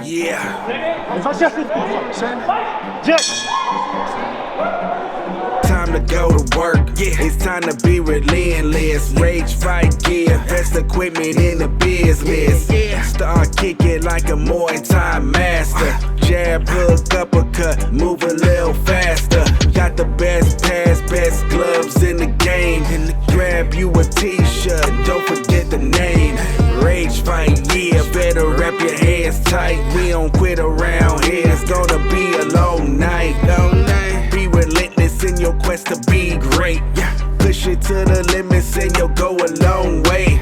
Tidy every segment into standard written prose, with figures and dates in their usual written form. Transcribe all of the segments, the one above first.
Yeah. Time to go to work. It's time to be relentless. Rage, fight, gear, best equipment in the business. Start kicking like a Muay Thai master. Jab, hook, uppercut, move a little faster. Got the best pass, best gloves in the game. Grab you a t-shirt, don't forget the name. Rage, fight, yeah, better wrap your hands tight. We don't quit around here, it's gonna be a long night. Be relentless in your quest to be great. Push it to the limits and you'll go a long way.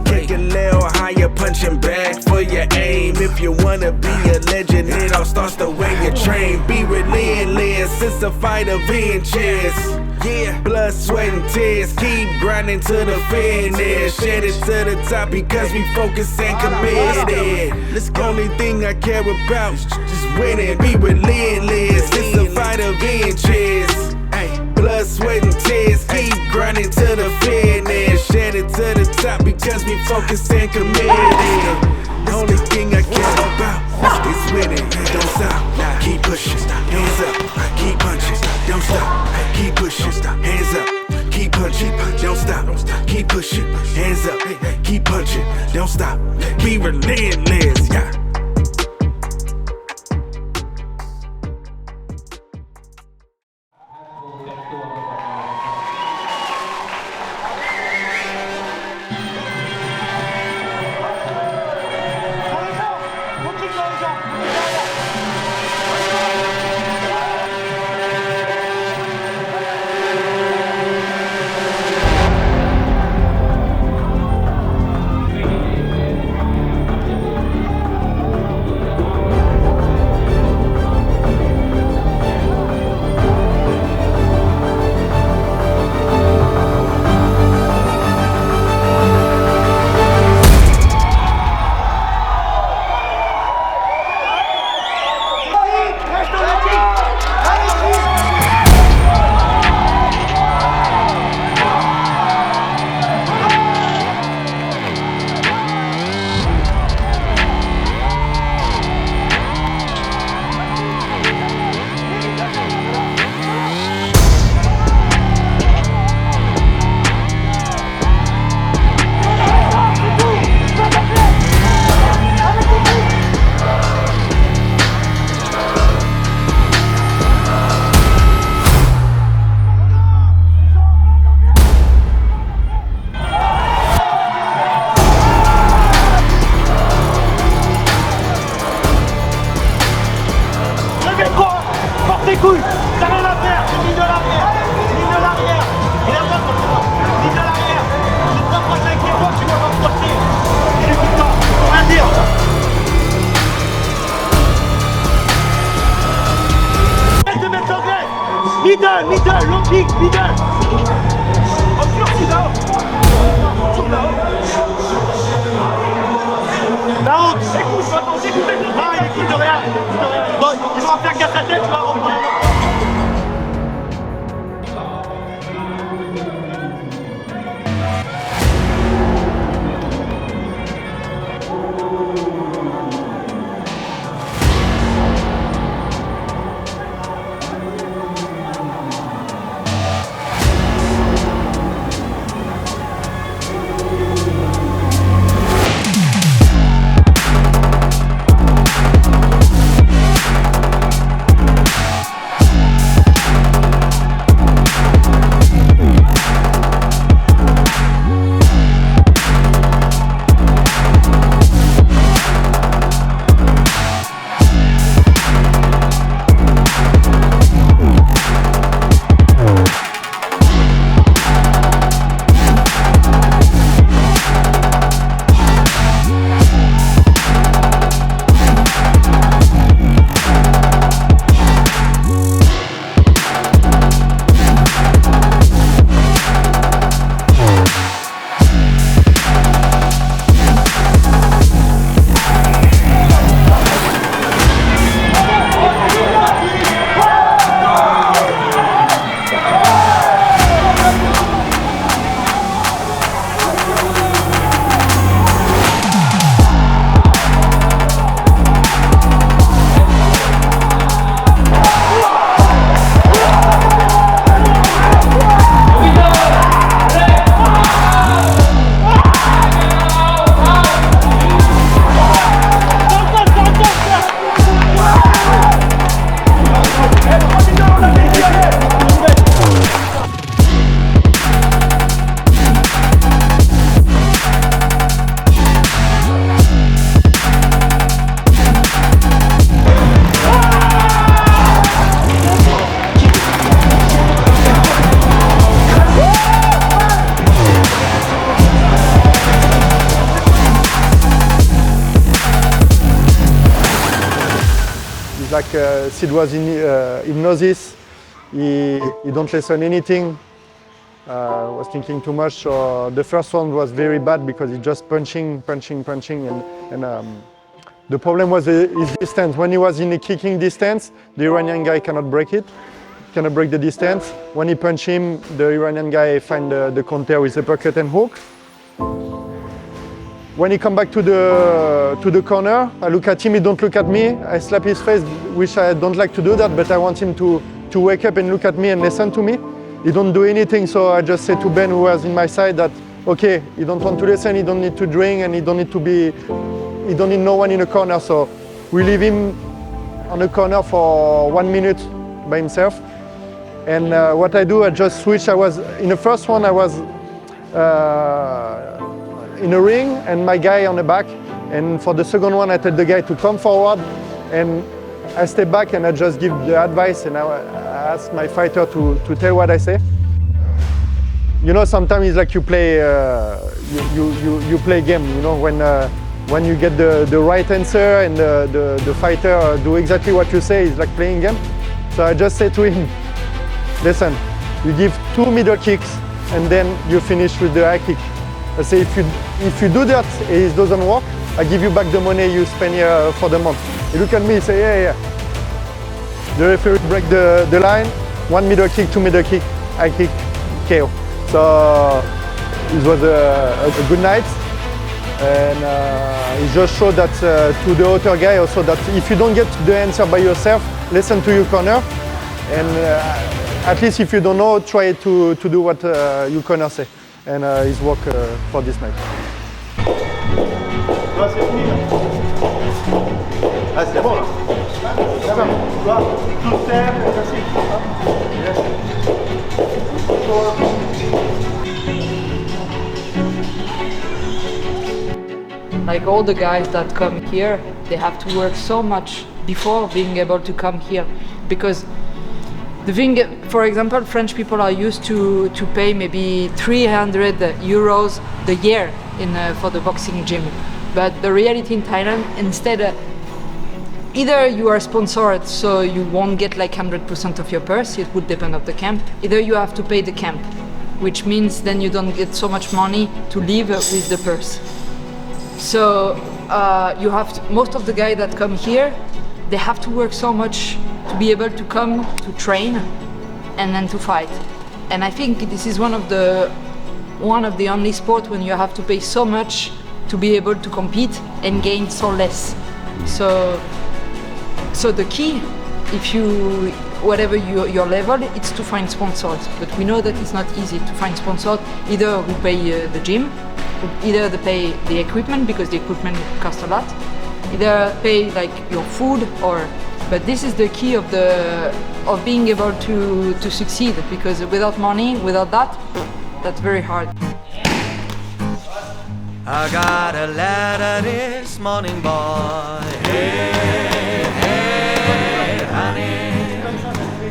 Kick a little higher, punching back for your aim. If you wanna be a legend, it all starts the way you train. Be relentless, it's a fight of inches. Blood, sweat, and tears, keep grinding to the finish. Shed it to the top because we focus and committed. The only thing I care about is just winning. Be relentless, it's a fight of inches. Blood, sweat, and tears, keep grinding to the finish. Shed it to the top because we focus and committed. The only thing I care about is winning. Don't stop, keep pushing, hands up, keep punching, don't stop, keep pushing, hands up, keep punching, don't stop, keep pushing, hands up, keep punching, don't stop, be relentless, yeah. Middle, long kick, middle. En pur, c'est là-haut. Sur là-haut. Là-haut, écoute, je vais attendre, j'écoute le truc. Non, il écoute de rien. Bon, ils vont faire casse la tête, tu vas reprendre. like Sid was in hypnosis. He don't listen anything. Was thinking too much. So the first one was very bad because he just punching, and the problem was his distance. When he was in a kicking distance, the Iranian guy cannot break it, cannot break the distance. When he punch him, the Iranian guy find the counter with uppercut and hook. When he come back to the corner, I look at him, he don't look at me. I slap his face, which I don't like to do that, but I want him to wake up and look at me and listen to me. He don't do anything, so I just say to Ben, who was in my side, that okay, he don't want to listen, he don't need to drink, and he don't need no one in the corner. So we leave him on the corner for 1 minute by himself. And what I do, I just switch. I was in the first one, I was in a ring and my guy on the back. And for the second one, I tell the guy to come forward, and I step back and I just give the advice, and I ask my fighter to tell what I say. You know, sometimes it's like you play you play game. You know, when you get the right answer and the fighter do exactly what you say, it's like playing game. So I just say to him, listen, you give 2 middle kicks and then you finish with the high kick. I say if you do that and it doesn't work, I give you back the money you spend here for the month. He look at me and say, yeah. The referee break the line, 1 middle kick, 2 middle kick, high kick, KO. So it was a good night. And it just showed that to the other guy also that if you don't get the answer by yourself, listen to your corner. And at least if you don't know, try to do what your corner say. And it's work for this night. Là, c'est fini, là. Ah, c'est bon, là. Tu vois, tout terre, classique. Like all the guys that come here, they have to work so much before being able to come here. Because the thing, for example, French people are used to pay maybe 300 euros the year for the boxing gym. But the reality in Thailand, instead, either you are sponsored, so you won't get like 100% of your purse, it would depend on the camp. Either you have to pay the camp, which means then you don't get so much money to live with the purse. So you have to, most of the guys that come here, they have to work so much to be able to come to train and then to fight. And I think this is one of the only sports when you have to pay so much to be able to compete and gain so less. So the key, if you, whatever your level, it's to find sponsors. But we know that it's not easy to find sponsors, either who pay the gym, either they pay the equipment because the equipment costs a lot, either pay like your food or. But this is the key of being able to succeed, because without money, without that, that's very hard. I got a letter this morning, boy. Hey, hey, honey.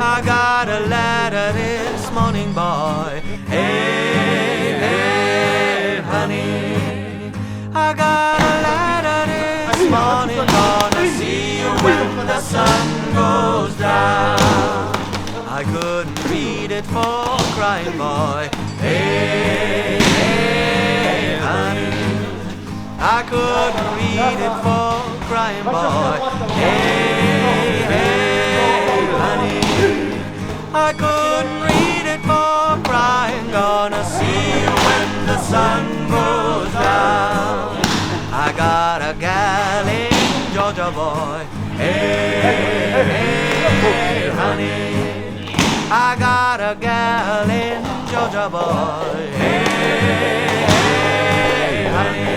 I got a letter this morning, boy. Hey, hey, honey. I got a letter this morning, gonna see you when the sun goes down. I couldn't read it for crying, boy. Hey, hey, honey. I couldn't read it for crying, boy. Hey, hey, honey. I couldn't read it for crying. Gonna see you when the sun goes down. I got a gal in Georgia, boy. Hey, hey, honey. I got a gal in Georgia, boy. Hey, hey, honey.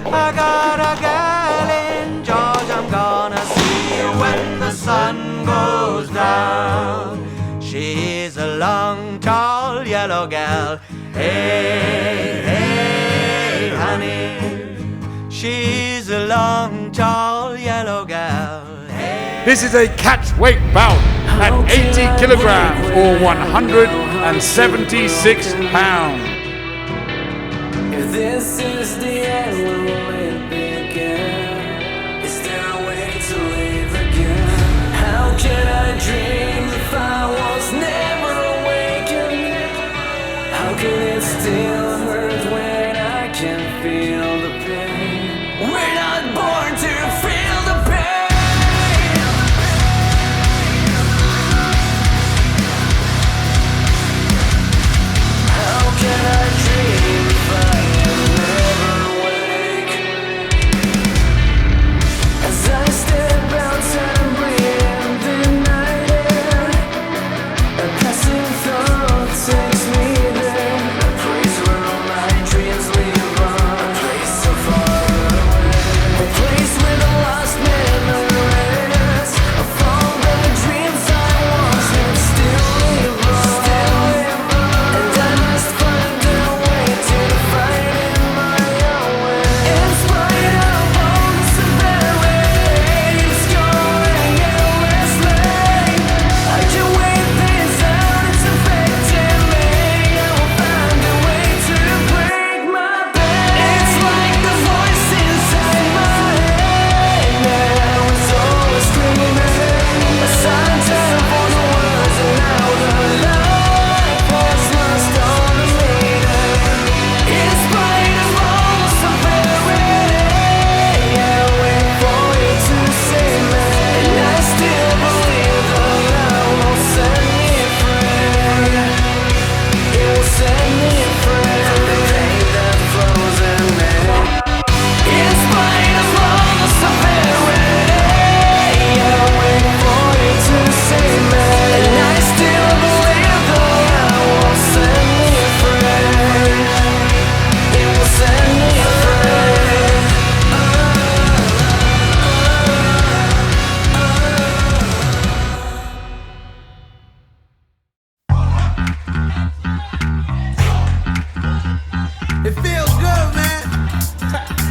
I got a gal in Georgia, I'm gonna see you when the sun goes down. She's a long, tall, yellow gal. Hey, hey, honey. She's a long, tall, yellow gal. Hey. This is a catch weight bout at 80 kilograms or 176 pounds. If this is the end, when will it begin? Is there a way to live again?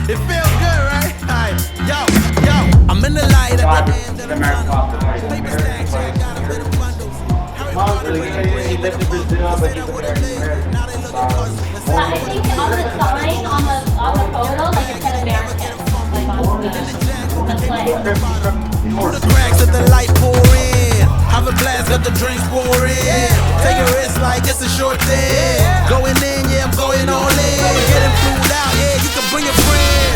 It feels good, right? Alright, yo, I'm in the light at the end of the tunnel. Paper stacks, yeah, I got a bit of bundles. Harry Potter with a brain, with a bundle. Straight up with a label, now they looking puzzles. I think on the sign on the photo, like it said American, like on the play. Through the cracks of the light pour in. Have a blast, got the drinks pour in. Take a risk like it's a short thing. Going in, yeah, I'm going all in. Getting flued out, yeah, you can bring a friend.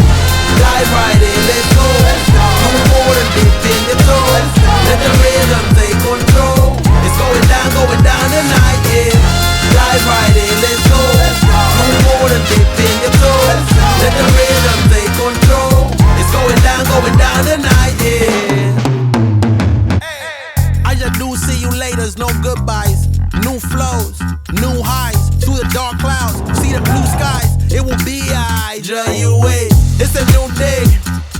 Dive right in, let's go. No more than dip in the toe. Let the rhythm take control. It's going down tonight, yeah. Dive right in, let's go. No more than dip in your toe. Let the rhythm take control. It's going down tonight, yeah. I just do see you later's, no goodbyes. New flows, new highs, through the dark clouds. See the blue skies, it will be I. You wait, it's a new day.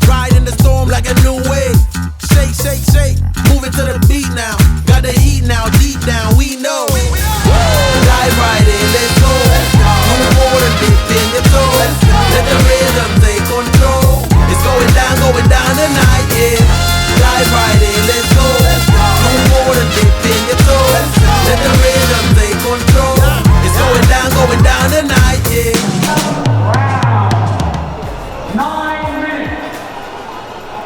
Ride in the storm like a new wave. Shake, shake, shake, move it to the beat now. Got the heat now, deep down, we know. Dive right in, let's go. No more than dip in your toe. Let the rhythm take control. It's going down tonight, yeah. Dive right in, let's go. No more than dip in your toe. Let the rhythm take control. It's going down tonight, yeah. 9 minutes.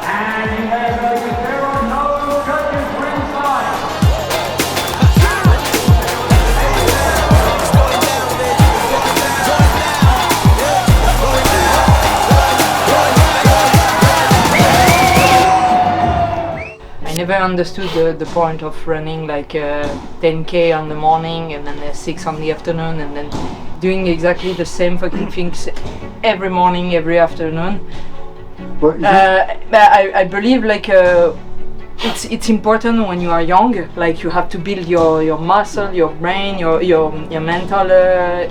And there are no judges ringside. I never understood the point of running like 10k on the morning and then 6 on the afternoon and then doing exactly the same fucking things every morning, every afternoon. I believe like it's important when you are young. Like you have to build your muscle, your brain, your mental,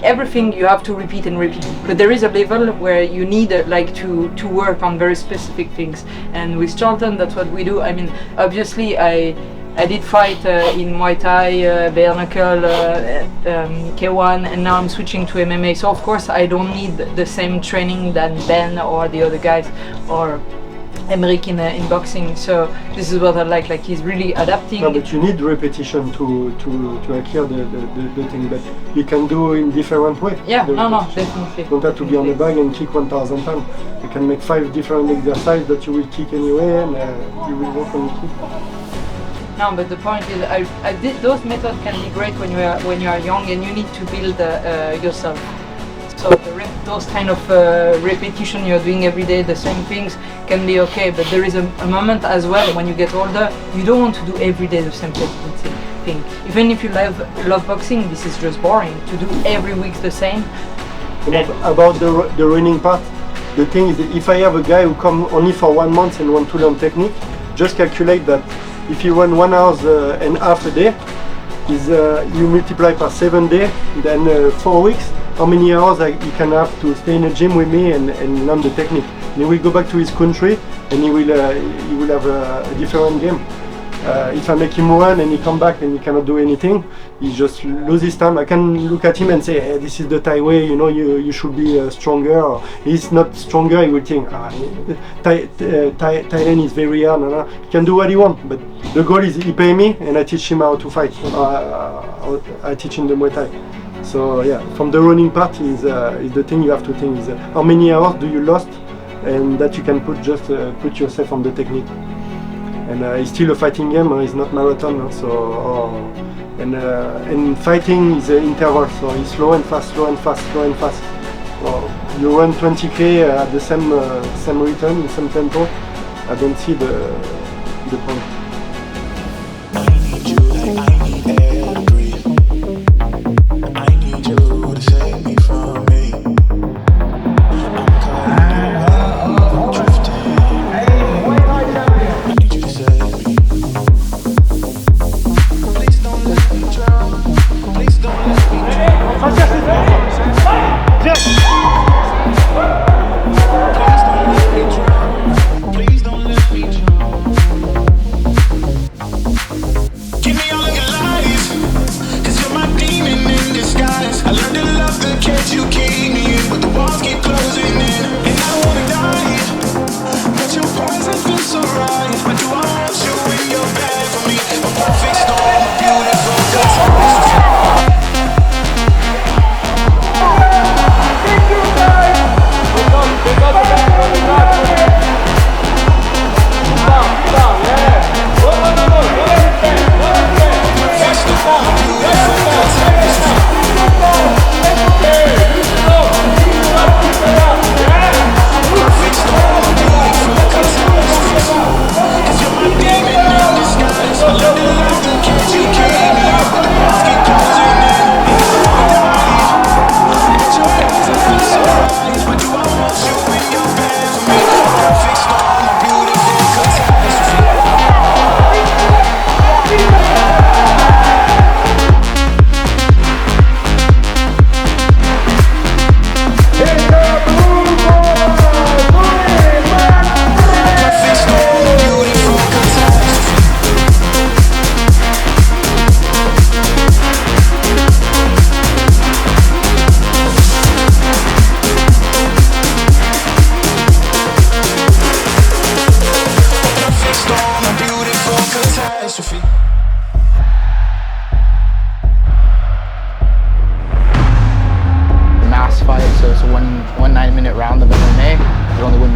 everything. You have to repeat and repeat. But there is a level where you need like to work on very specific things. And with Charlton, that's what we do. I mean, obviously, I did fight in Muay Thai, bare knuckle, K1, and now I'm switching to MMA. So of course, I don't need the same training than Ben or the other guys or Emmerich in boxing. So this is what I like he's really adapting. No, but you need repetition to acquire the thing, but you can do in different way. Yeah, definitely. You don't have to be on the bag and kick 1,000 times. You can make 5 different exercises that you will kick anyway, and you will work on the kick. No, but the point is, I did those methods can be great when you are young and you need to build yourself. So those kind of repetition you're doing every day, the same things can be okay, but there is a moment as well when you get older, you don't want to do every day the same thing. Even if you love boxing, this is just boring to do every week the same. About the running part, the thing is that if I have a guy who come only for 1 month and want to learn technique, just calculate that if you run 1 hour and half a day, you multiply by 7 days, then 4 weeks, how many hours he can have to stay in the gym with me and learn the technique. And he will go back to his country and he will have a different game. If I make him run and he come back and he cannot do anything, he just loses time. I can look at him and say, hey, this is the Thai way, you know, you should be stronger. Or he's not stronger, he will think, Thailand is very hard. He can do what he wants, but the goal is he pay me and I teach him how to fight. I teach him the Muay Thai. So yeah, from the running part is the thing you have to think is how many hours do you lost, and that you can put yourself on the technique. And it's still a fighting game, it's not marathon. And fighting is an interval, so it's slow and fast, slow and fast, slow and fast. So you run 20k at the same rhythm, same tempo. I don't see the point.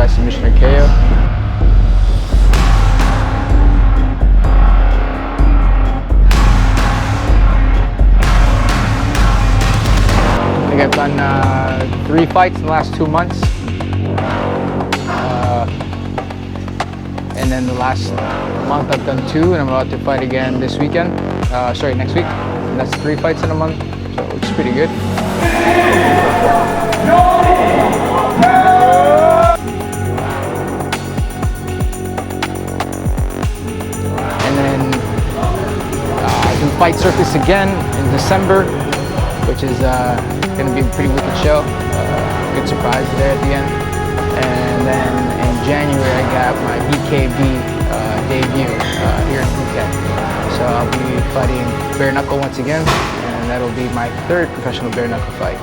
by submission or KO. I think I've done 3 fights in the last 2 months. And then the last month I've done 2, and I'm about to fight again this weekend. Next week. And that's 3 fights in a month, so it's pretty good. And then I do Fight Circus again in December, which is going to be a pretty wicked show. Good surprise there at the end. And then in January I got my BKB debut here in Phuket. So I'll be fighting bare knuckle once again, and that'll be my 3rd professional bare knuckle fight.